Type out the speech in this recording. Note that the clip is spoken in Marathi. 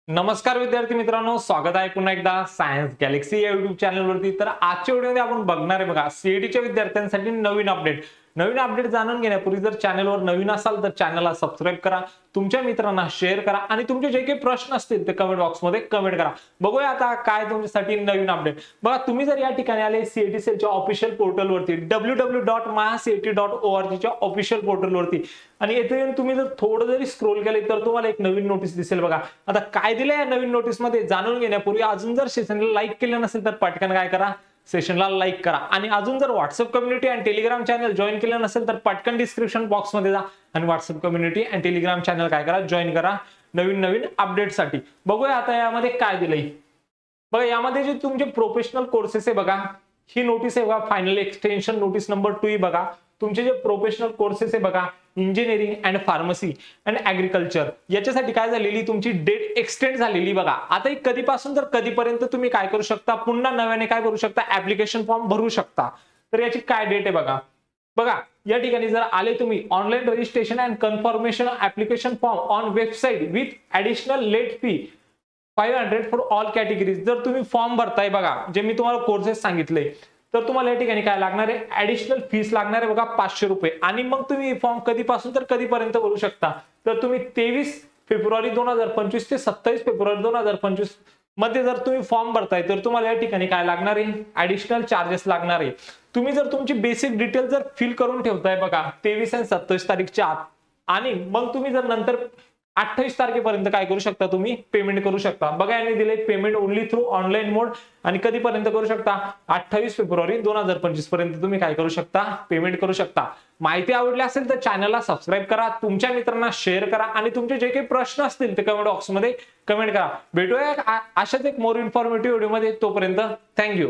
नमस्कार विद्यार्थी मित्रांनो, स्वागत आहे पुन्हा एकदा सायन्स गॅलेक्सी या युट्यूब चॅनलवरती। तर आजच्या व्हिडिओमध्ये आपण बघणार आहे बघा सीईटीच्या विद्यार्थ्यांसाठी नवीन अपडेट जाणून घेण्यापूर्वी जर चॅनलवर नवीन असाल तर चॅनलला सबस्क्राइब करा, तुमच्या मित्रांना शेअर करा आणि तुमचे जे काही प्रश्न असतील ते कमेंट बॉक्समध्ये कमेंट करा। बघूया आता काय तुमच्यासाठी नवीन अपडेट। बघा तुम्ही जर या ठिकाणी आले सीईटी सेलच्या ऑफिशियल पोर्टलवरती www.mahacet.org च्या ऑफिशियल पोर्टलवरती आणि येथे येऊन तुम्ही जर थोडं जरी स्क्रोल केले तर तुम्हाला एक नवीन नोटीस दिसेल। बघा आता काय दिलंय या नवीन नोटीस मध्ये जाणून घेण्यापूर्वी अजून जर सेशनला लाईक केलं नसेल तर पटकन काय करा, सेशनला लाईक करा आणि अजून जर व्हॉट्सअप कम्युनिटी आणि टेलिग्राम चॅनल जॉईन केलं नसेल तर पटकन डिस्क्रिप्शन बॉक्स मध्ये जा आणि व्हॉट्सअप कम्युनिटी आणि टेलिग्राम चॅनल काय करा, जॉईन करा नवीन अपडेट साठी। बघूया आता यामध्ये काय दिलंय। बघा यामध्ये जे तुमचे प्रोफेशनल कोर्सेस आहे बघा, ही नोटीस आहे बघा, फायनल एक्सटेन्शन नोटीस नंबर 2 बघा। तुमचे जे प्रोफेशनल कोर्सेस आहे बघा, engineering and pharmacy and agriculture, याच्यासाठी काय झालेली तुमची डेट एक्सटेंड झालेली बघा। आता ही कधीपासून तर कधीपर्यंत तुम्ही काय करू शकता, पुन्हा नव्याने काय करू शकता, ऍप्लिकेशन फॉर्म भरू शकता। तर याची काय डेट आहे बघा। बघा या ठिकाणी जर आले तुम्ही online registration and confirmation application form on website with additional late fee 500 for all categories, जर तुम्ही फॉर्म भरताय बघा, जे मी तुम्हाला कोर्सेस सांगितले तर तुम्हाला या ठिकाणी काय लागणार आहे, ऍडिशनल फीस लागणार आहे बघा 500 रुपये। आणि मग तुम्ही फॉर्म कधीपासून तर कधीपर्यंत भरू शकता, तर तुम्ही 23 फेब्रुवारी 2025 ते 27 फेब्रुवारी 2025 मध्ये जर तुम्ही फॉर्म भरताय तर तुम्हाला या ठिकाणी काय लागणार आहे, ऍडिशनल चार्जेस लागणार आहे। तुम्ही जर तुमची बेसिक डिटेल जर फिल करून ठेवताय बघा 23 आणि 27 तारीखच्या आत, आणि मग तुम्ही जर नंतर 28 तारखेपर्यंत काय करू शकता, तुम्ही पेमेंट करू शकता। बघा यांनी दिले पेमेंट ओनली थ्रू ऑनलाईन मोड आणि कधीपर्यंत करू शकता, 28 फेब्रुवारी 2025 पर्यंत तुम्ही काय करू शकता, पेमेंट करू शकता। माहिती आवडली असेल तर चॅनलला सबस्क्राईब करा, तुमच्या मित्रांना शेअर करा आणि तुमचे जे काही प्रश्न असतील ते कमेंट बॉक्समध्ये कमेंट करा। भेटूया अशाच एक मोर इन्फॉर्मेटिव्ह व्हिडिओमध्ये, तोपर्यंत थँक्यू।